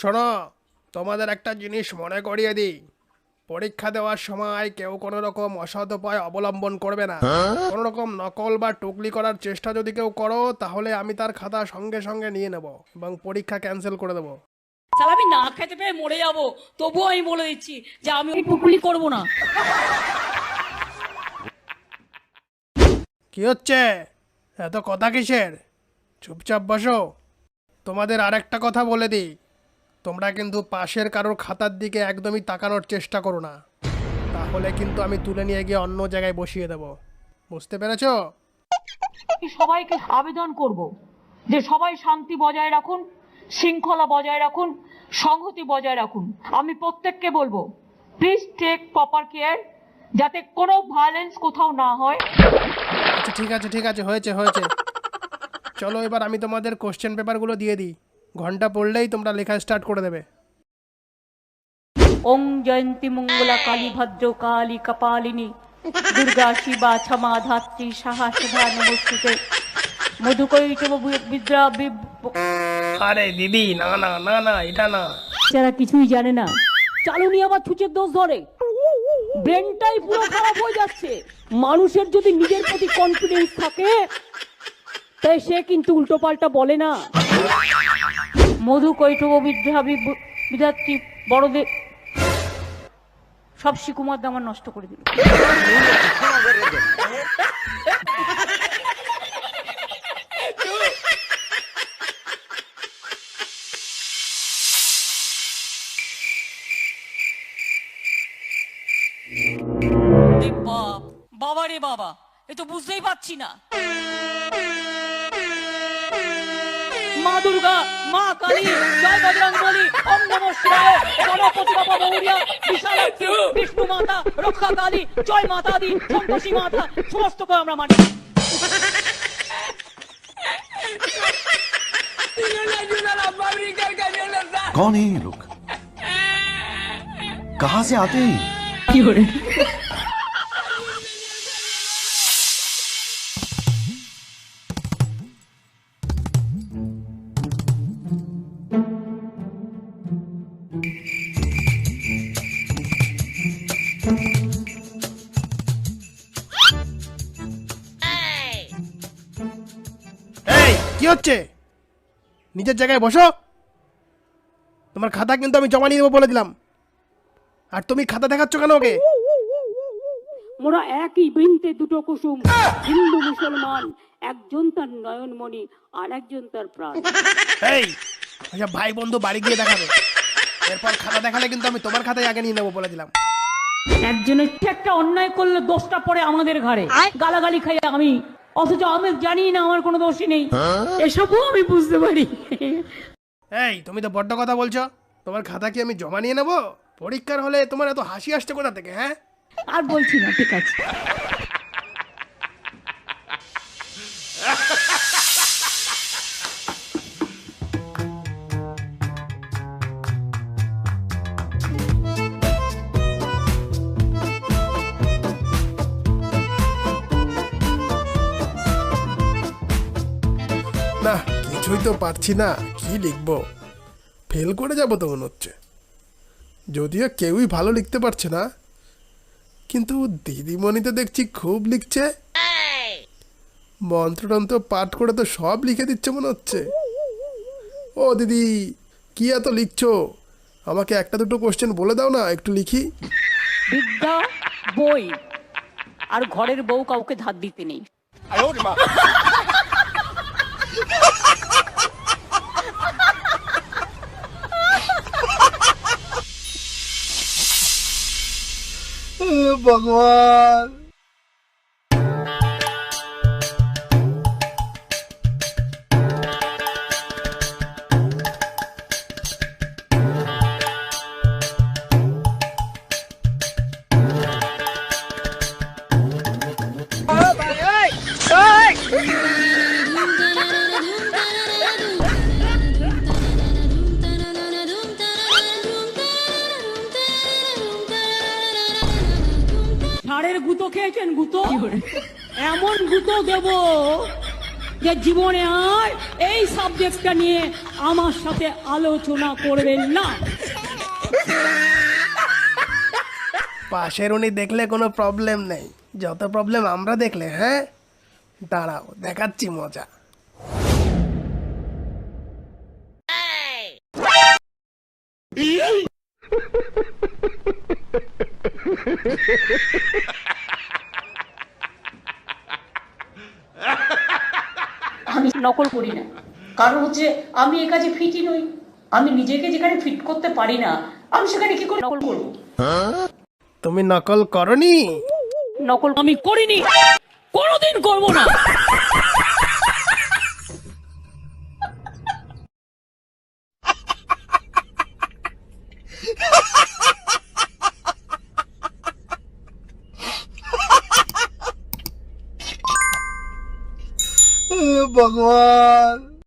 শোনো, তোমাদের একটা জিনিস মনে করিয়ে দিই। পরীক্ষা দেওয়ার সময় কেউ কোনো রকম অসৎ উপায় অবলম্বন করবে না। কোনো রকম নকল বা টুকলি করার চেষ্টা যদি কেউ করো, তাহলে আমি তার খাতা সঙ্গে সঙ্গে নিয়ে নেব এবং পরীক্ষা ক্যান্সেল করে দেবো। শালা আমি না খেতে পেয়ে মরে যাবো, তবুও আমি বলে দিচ্ছি যে আমি ওই টুকুলি করবো না। কি হচ্ছে? এত কথা কিসের? চুপচাপ বসো। তোমাদের আরেকটা কথা বলে দিই, তোমরা কিন্তু পাশের কারোর খাতার দিকে একদমই তাকানোর চেষ্টা করো না, তাহলে কিন্তু আমি তুলে নিয়ে গিয়ে অন্য জায়গায় বসিয়ে দেব। বুঝতে পেরেছো? সবাইকে আবেদন করব যে সবাই শান্তি বজায় রাখুন, শৃঙ্খলা বজায় রাখুন, সংহতি বজায় রাখুন। আমি প্রত্যেককে বলবো, প্লিজ টেক প্রপার কেয়ার, যাতে কোনো ভায়োলেন্স কোথাও না হয়। আচ্ছা ঠিক আছে ঠিক আছে, হয়েছে হয়েছে। চলো এবার আমি তোমাদের কোশ্চেন পেপারগুলো দিয়ে দিই। ঘন্টা পড়লেই তোমরা লেখা স্টার্ট করে দেবে। ওং জয়ন্তী মঙ্গলা কালী ভদ্র কালী কপালিনী দুর্গা শিবা ক্ষমা ধাত্রী সাহা সুধা নমস্তুতে মধুকৈটব বিদ্যা আরে দিদি, না না না না, এটা না। যারা কিছুই জানে না, চালুনি আবার ছুঁচের দোষ ধরে, ব্রেনটাই পুরো খারাপ হয়ে যাচ্ছে। মানুষের যদি নিজের প্রতি কনফিডেন্স থাকে, তাই সে কিন্তু উল্টো পাল্টা বলে না। মধু কৈটব বিদ্যা বিধাত্রী বড়দের সব শিকুমার দাম নষ্ট করে দিল। বাবা রে বাবা, এ তো বুঝতেই পারছি না। মা দুর্গা, মা কালী, জয় বজরংবলী, ওম নমঃ শিবায়, গণপতি বাবা মৌর্য, বিশালাক্ষী, বিষ্ণু মাতা, রক্ষা কালী, জয় মাতা দি, সন্তোষী মাতা, সমস্তকে আমরা মানি। कौन है ये लोग? कहां से आते हैं? কি করে? এই কি হচ্ছে? নিজের জায়গায় বসো। তোমার খাতা কিন্তু আমি জমা নিয়ে দেবো বলে দিলাম। আর তুমি খাতা দেখাচ্ছ কেন ওকে? মোরা একই বৃন্তে দুটো কুসুম, হিন্দু মুসলমান, একজন তার নয়নমণি আর একজন তার প্রাণ। এই আচ্ছা, ভাই বন্ধু বাড়ি গিয়ে দেখাবে, এরপর খাতা দেখালে কিন্তু আমি তোমার খাতায় আগে নিয়ে নেবো বলে দিলাম। একজনের একটা অন্যায় করলে দোষটা পড়ে আমাদের ঘাড়ে, গালাগালি খাই আমি, অথচ আমি জানি না আমার কোনো দোষই নেই। এসবও আমি বুঝতে পারি। এই তুমি তো বড্ড কথা বলছো। তোমার খাতা কি আমি জমা নিয়ে নেবো? পরীক্ষার হলে তোমার এত হাসি আসছে কোথা থেকে? হ্যাঁ, আর বলছি না, ঠিক আছে। না কিছুই তো পারছি না, কি লিখবো? ফেল করে যাবো তো মনে হচ্ছে। যদিও কেউই ভালো লিখতে পারছে না, কিন্তু দিদিমণি তো দেখছি খুব লিখছে। মন্ত্রতন্ত্র পাঠ করে তো সব লিখে দিচ্ছে মনে হচ্ছে। ও দিদি, কি এত লিখছো? আমাকে একটা দুটো কোশ্চেন বলে দাও না, একটু লিখি। বিদ্যা বই, আর ঘরের বউ কাউকে ধার দিতে নেই। भगवान ষাঁড়ের গুঁতো খেয়েছেন? গুঁতো, এমন গুঁতো দেব যে জীবনে আর এই সাবজেক্টটা নিয়ে আমার সাথে আলোচনা করবেন না। পাশের উনি দেখলে কোনো প্রবলেম নেই, যত প্রবলেম আমরা দেখলে। হ্যাঁ, দাঁড়াও দেখাচ্ছি মজা। আমি নকল করি না, কারণ হচ্ছে আমি এ কাজে ফিটই নই। আমি নিজেকে যেখানে ফিট করতে পারি না, আমি সেখানে কি করে নকল করবো? তুমি নকল করনি? নকল আমি করিনি, কোনোদিন করবো না। भगवान